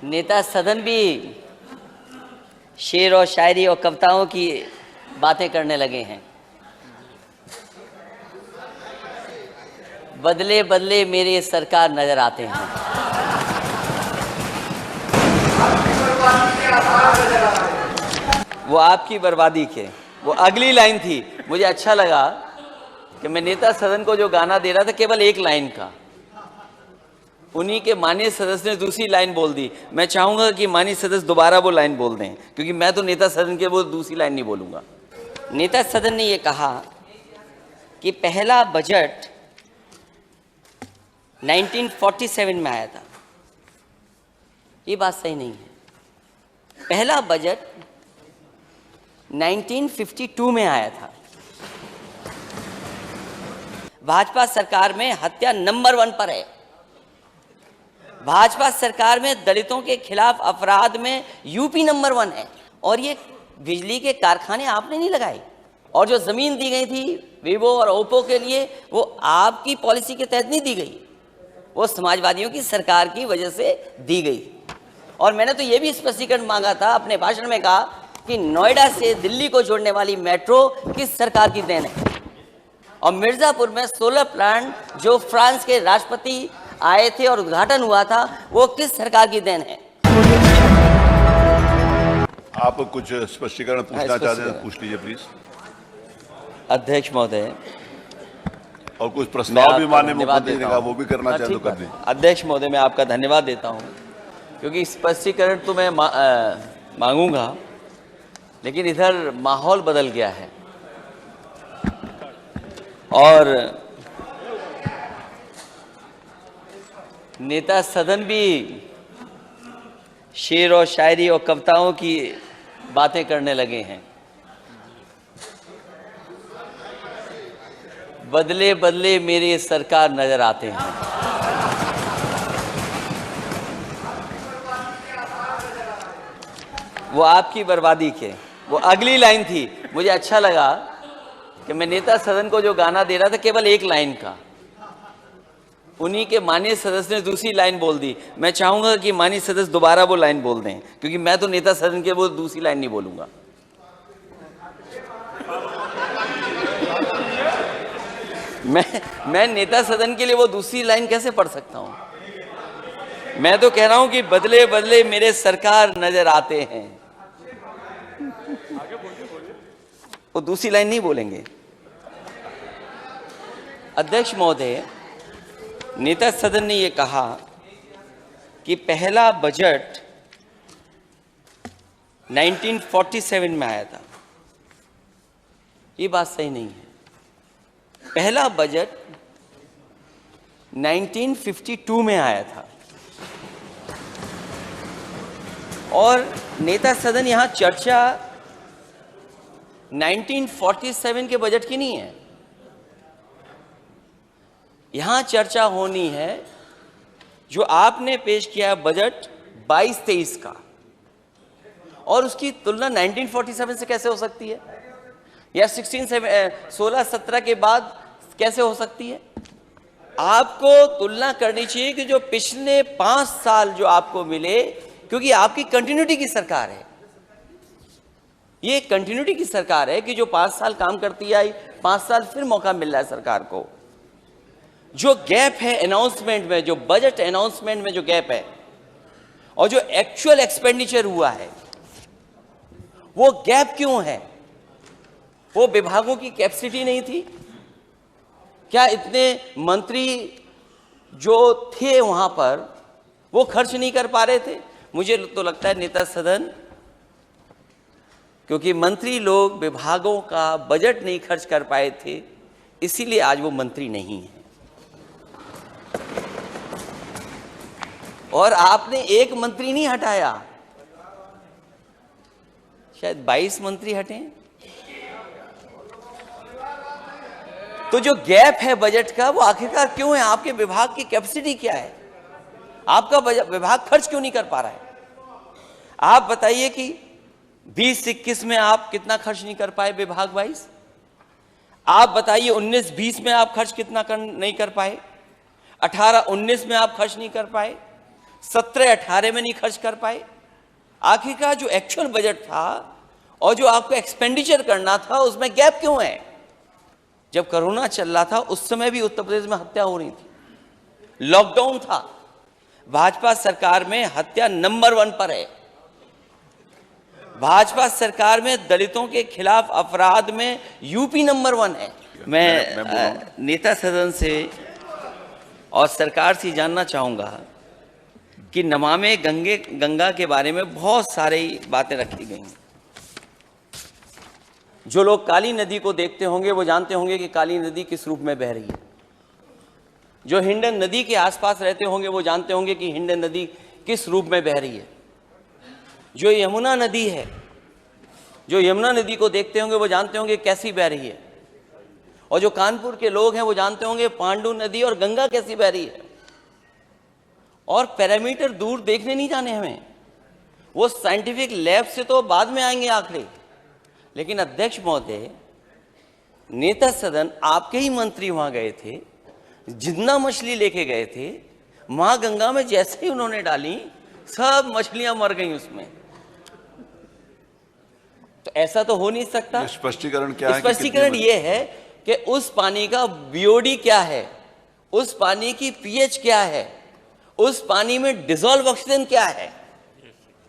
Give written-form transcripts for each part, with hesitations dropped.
नेता सदन भी शेर और शायरी और कविताओं की बातें करने लगे हैं। बदले बदले मेरे सरकार नजर आते हैं। वो आपकी बर्बादी के, वो अगली लाइन थी। मुझे अच्छा लगा कि मैं नेता सदन को जो गाना दे रहा था केवल एक लाइन का, उन्हीं के माननीय सदस्य ने दूसरी लाइन बोल दी। मैं चाहूंगा कि माननीय सदस्य दोबारा वो लाइन बोल दें, क्योंकि मैं तो नेता सदन के वो दूसरी लाइन नहीं बोलूंगा। नेता सदन ने ये कहा कि पहला बजट 1947 में आया था। ये बात सही नहीं है। पहला बजट 1952 में आया था। भाजपा सरकार में हत्या नंबर 1 पर है। भाजपा सरकार में दलितों के खिलाफ अपराध में यूपी नंबर 1 है। और ये बिजली के कारखाने आपने नहीं लगाए, और जो जमीन दी गई थी वीवो और ओप्पो के लिए, वो आपकी पॉलिसी के तहत नहीं दी गई, वो समाजवादियों की सरकार की वजह से दी गई। और मैंने तो ये भी स्पष्टीकरण मांगा था, अपने भाषण में कहा कि नोएडा से दिल्ली को जोड़ने वाली मेट्रो किस सरकार की देन है, और मिर्जापुर में सोलर प्लांट जो फ्रांस के राष्ट्रपति आए थे और उद्घाटन हुआ था, वो किस सरकार की देन है। आप कुछ स्पष्टीकरण पूछना चाहते हैं, पूछ लीजिए प्लीज। अध्यक्ष महोदय, और कुछ प्रस्ताव भी माननीय मुख्यमंत्री ने कहा वो भी करना चाहे तो कर दें। अध्यक्ष महोदय, मैं आपका धन्यवाद देता हूं, क्योंकि स्पष्टीकरण तो मैं मांगूंगा, लेकिन इधर माहौल बदल गया है और नेता सदन भी शेर और शायरी और कविताओं की बातें करने लगे हैं। बदले बदले मेरे सरकार नजर आते हैं। वो आपकी बर्बादी के, वो अगली लाइन थी। मुझे अच्छा लगा कि मैं नेता सदन को जो गाना दे रहा था केवल एक लाइन का, उन्हीं के माननीय सदस्य ने दूसरी लाइन बोल दी। मैं चाहूंगा कि माननीय सदस्य दोबारा वो लाइन बोल दें, क्योंकि मैं तो नेता सदन के वो दूसरी लाइन नहीं बोलूंगा। मैं नेता सदन के लिए वो दूसरी लाइन कैसे पढ़ सकता हूं। मैं तो कह रहा हूं कि बदले बदले मेरे सरकार नजर आते हैं। वो दूसरी लाइन नहीं बोलेंगे। अध्यक्ष महोदय, नेता सदन ने यह कहा कि पहला बजट 1947 में आया था। ये बात सही नहीं है। पहला बजट 1952 में आया था। और नेता सदन यहां चर्चा 1947 के बजट की नहीं है। यहां चर्चा होनी है जो आपने पेश किया बजट 22-23 का, और उसकी तुलना 1947 से कैसे हो सकती है, या 16-17 के बाद कैसे हो सकती है। आपको तुलना करनी चाहिए कि जो पिछले 5 साल जो आपको मिले, क्योंकि आपकी कंटिन्यूटी की सरकार है। ये कंटिन्यूटी की सरकार है कि जो 5 साल काम करती आई, 5 साल फिर मौका मिल रहा है सरकार को। जो गैप है अनाउंसमेंट में, जो बजट अनाउंसमेंट में जो गैप है, और जो एक्चुअल एक्सपेंडिचर हुआ है, वो गैप क्यों है। वो विभागों की कैपेसिटी नहीं थी क्या? इतने मंत्री जो थे वहां पर, वो खर्च नहीं कर पा रहे थे। मुझे तो लगता है नेता सदन, क्योंकि मंत्री लोग विभागों का बजट नहीं खर्च कर पाए थे, इसीलिए आज वो मंत्री नहीं है। और आपने एक मंत्री नहीं हटाया, शायद 22 मंत्री हटे। तो जो गैप है बजट का, वो आखिरकार क्यों है? आपके विभाग की कैपेसिटी क्या है? आपका विभाग खर्च क्यों नहीं कर पा रहा है? आप बताइए कि 20-21 में आप कितना खर्च नहीं कर पाए विभाग वाइज। आप बताइए 19-20 में आप खर्च कितना नहीं कर पाए, 18-19 में आप खर्च नहीं कर पाए, 17-18 में नहीं खर्च कर पाए। आखिरकार जो एक्चुअल बजट था और जो आपको एक्सपेंडिचर करना था उसमें गैप क्यों है? जब कोरोना चल रहा था उस समय भी उत्तर प्रदेश में हत्या हो रही थी, लॉकडाउन था। भाजपा सरकार में हत्या नंबर 1 पर है। भाजपा सरकार में दलितों के खिलाफ अपराध में यूपी नंबर 1 है। मैं नेता सदन से और सरकार से जानना चाहूंगा कि नमामि गंगा के बारे में बहुत सारी बातें रखी गई हैं। जो लोग काली नदी को देखते होंगे वो जानते होंगे कि काली नदी किस रूप में बह रही है। जो हिंडन नदी के आसपास रहते होंगे वो जानते होंगे कि हिंडन नदी किस रूप में बह रही है। जो यमुना नदी है, जो यमुना नदी को देखते होंगे वो जानते होंगे कैसी बह रही है। और जो कानपुर के लोग हैं वो जानते होंगे पांडु नदी और गंगा कैसी बह रही है। और पैरामीटर दूर देखने नहीं जाने हमें, वो साइंटिफिक लैब से तो बाद में आएंगे आखिरी। लेकिन अध्यक्ष महोदय, नेता सदन आपके ही मंत्री वहां गए थे, जितना मछली लेके गए थे, मां गंगा में जैसे ही उन्होंने डाली सब मछलियां मर गई उसमें। तो ऐसा तो हो नहीं सकता। स्पष्टीकरण क्या है? स्पष्टीकरण ये है कि उस पानी का बीओडी क्या है, उस पानी की पीएच क्या है, उस पानी में डिसॉल्व ऑक्सीजन क्या है।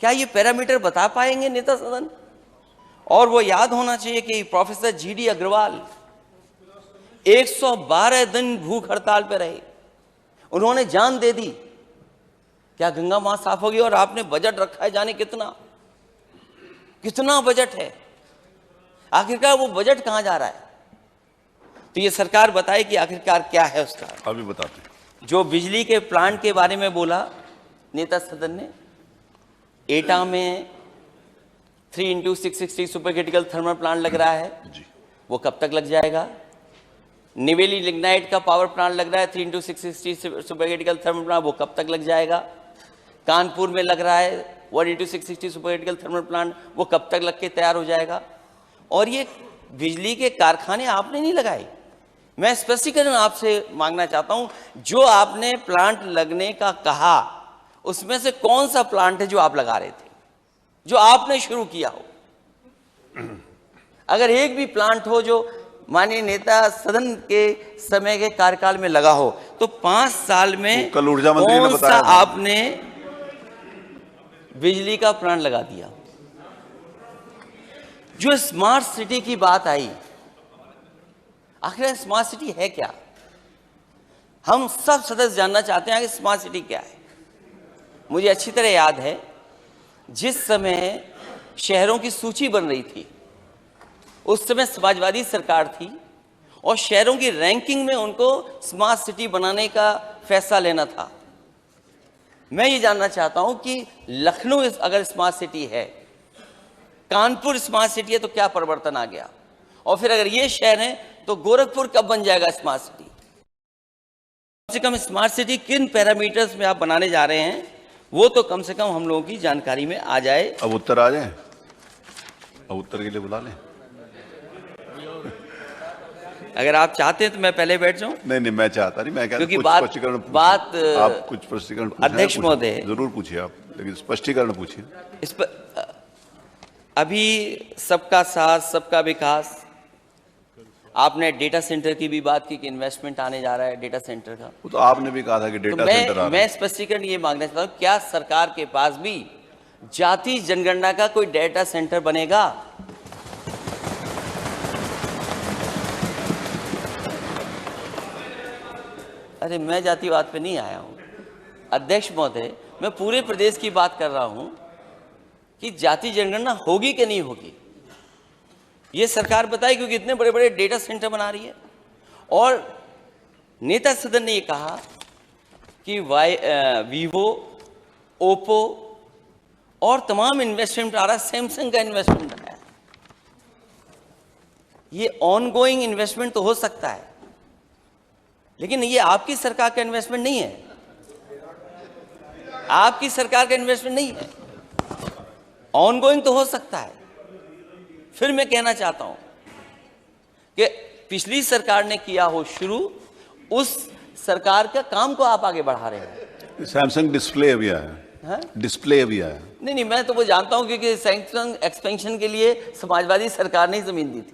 क्या ये पैरामीटर बता पाएंगे नेता सदन? और वो याद होना चाहिए कि प्रोफेसर जीडी अग्रवाल 112 दिन भूख हड़ताल पे रहे, उन्होंने जान दे दी। क्या गंगा मां साफ होगी? और आपने बजट रखा है जाने कितना बजट है। आखिरकार वो बजट कहां जा रहा है? तो ये सरकार बताए कि आखिरकार क्या है उसका। अभी बताते। जो बिजली के प्लांट के बारे में बोला नेता सदन ने, एटा में 3x660 super critical thermal plant लग रहा है जी। वो कब तक लग जाएगा? निवेली लिग्नाइट का पावर प्लांट लग रहा है 3x660 super critical thermal plant, वो कब तक लग जाएगा? कानपुर में लग रहा है 1x660 super critical thermal plant, वो कब तक लग के तैयार हो जाएगा? और ये बिजली के कारखाने आपने नहीं लगाए। मैं स्पष्टीकरण आपसे मांगना चाहता हूं, जो आपने प्लांट लगने का कहा उसमें से कौन सा प्लांट है जो आप लगा रहे थे, जो आपने शुरू किया हो? अगर एक भी प्लांट हो जो माननीय नेता सदन के समय के कार्यकाल में लगा हो, तो 5 साल में कल ऊर्जा मंत्री ने कौन सा आपने बिजली का प्लांट लगा दिया? जो स्मार्ट सिटी की बात आई, आखिर स्मार्ट सिटी है क्या? हम सब सदस्य जानना चाहते हैं कि स्मार्ट सिटी क्या है। मुझे अच्छी तरह याद है जिस समय शहरों की सूची बन रही थी, उस समय समाजवादी सरकार थी और शहरों की रैंकिंग में उनको स्मार्ट सिटी बनाने का फैसला लेना था। मैं ये जानना चाहता हूं कि लखनऊ अगर स्मार्ट सिटी है, कानपुर स्मार्ट सिटी है, तो क्या परिवर्तन आ गया? और फिर अगर ये शहर है तो गोरखपुर कब बन जाएगा स्मार्ट सिटी? कम से कम स्मार्ट सिटी किन पैरामीटर्स में आप बनाने जा रहे हैं, वो तो कम से कम हम लोगों की जानकारी में आ जाए। अब उत्तर आ जाए, अब उत्तर के लिए बुला लें। अगर आप चाहते हैं तो मैं पहले बैठ जाऊं। नहीं, मैं चाहता नहीं, मैं क्योंकि बात आप कुछ स्पष्टीकरण अध्यक्ष महोदय जरूर पूछिए आप, लेकिन स्पष्टीकरण पूछिए। इस पर अभी सबका साथ सबका विकास, आपने डेटा सेंटर की भी बात की कि इन्वेस्टमेंट आने जा रहा है डेटा सेंटर का। वो तो आपने भी कहा था कि डेटा सेंटर आ रहा है। मैं स्पष्टीकरण ये मांगना चाहता हूं, क्या सरकार के पास भी जाति जनगणना का कोई डेटा सेंटर बनेगा? अरे मैं जातिवाद पे नहीं आया हूं अध्यक्ष महोदय, मैं पूरे प्रदेश की बात कर रहा हूं कि जाति जनगणना होगी कि नहीं होगी, ये सरकार बताए, क्योंकि इतने बड़े बड़े डेटा सेंटर बना रही है। और नेता सदन ने ये कहा कि वीवो, ओप्पो और तमाम इन्वेस्टमेंट आ रहा है, सैमसंग का इन्वेस्टमेंट आया है। ये ऑनगोइंग इन्वेस्टमेंट तो हो सकता है, लेकिन ये आपकी सरकार का इन्वेस्टमेंट नहीं है, आपकी सरकार का इन्वेस्टमेंट नहीं है। ऑनगोइंग तो हो सकता है। फिर मैं कहना चाहता हूं कि पिछली सरकार ने किया हो शुरू, उस सरकार का काम को आप आगे बढ़ा रहे हैं। सैमसंग डिस्प्ले अभी आया है, डिस्प्ले अभी आया। नहीं, मैं तो वो जानता हूं क्योंकि सैमसंग एक्सपेंशन के लिए समाजवादी सरकार ने ज़मीन दी थी,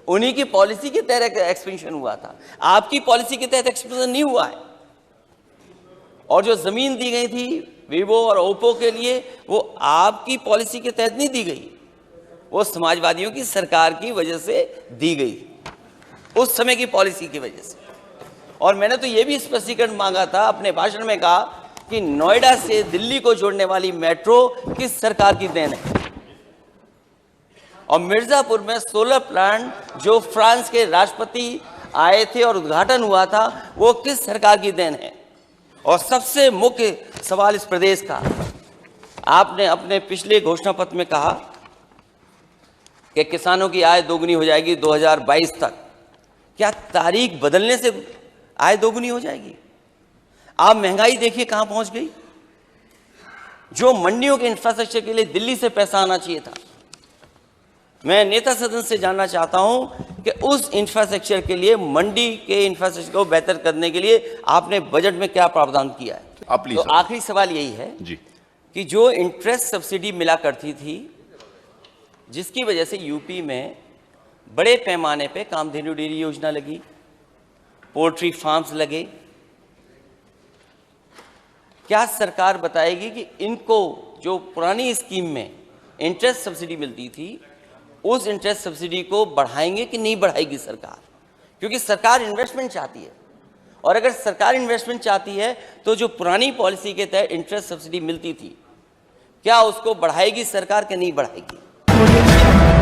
उन्हीं की पॉलिसी के तहत एक्सपेंशन हुआ था। आपकी पॉलिसी के तहत एक्सपेंशन नहीं हुआ है। और जो जमीन दी गई थी वीवो और ओप्पो के लिए, वो आपकी पॉलिसी के तहत नहीं दी गई, वो समाजवादियों की सरकार की वजह से दी गई, उस समय की पॉलिसी की वजह से। और मैंने तो ये भी स्पष्टीकरण मांगा था, अपने भाषण में कहा कि नोएडा से दिल्ली को जोड़ने वाली मेट्रो किस सरकार की देन है, और मिर्जापुर में सोलर प्लांट जो फ्रांस के राष्ट्रपति आए थे और उद्घाटन हुआ था, वो किस सरकार की देन है। और सबसे मुख्य सवाल इस प्रदेश का, आपने अपने पिछले घोषणा पत्र में कहा कि किसानों की आय दोगुनी हो जाएगी 2022 तक। क्या तारीख बदलने से आय दोगुनी हो जाएगी? आप महंगाई देखिए कहां पहुंच गई। जो मंडियों के इंफ्रास्ट्रक्चर के लिए दिल्ली से पैसा आना चाहिए था, मैं नेता सदन से जानना चाहता हूं कि उस इंफ्रास्ट्रक्चर के लिए, मंडी के इंफ्रास्ट्रक्चर को बेहतर करने के लिए आपने बजट में क्या प्रावधान किया है? तो आखिरी सवाल यही है जी, कि जो इंटरेस्ट सब्सिडी मिला करती थी, जिसकी वजह से यूपी में बड़े पैमाने पे कामधेनु डेयरी योजना लगी, पोल्ट्री फार्म्स लगे, क्या सरकार बताएगी कि इनको जो पुरानी स्कीम में इंटरेस्ट सब्सिडी मिलती थी, उस इंटरेस्ट सब्सिडी को बढ़ाएंगे कि नहीं बढ़ाएगी सरकार? क्योंकि सरकार इन्वेस्टमेंट चाहती है, और अगर सरकार इन्वेस्टमेंट चाहती है तो जो पुरानी पॉलिसी के तहत इंटरेस्ट सब्सिडी मिलती थी, क्या उसको बढ़ाएगी सरकार कि नहीं बढ़ाएगी?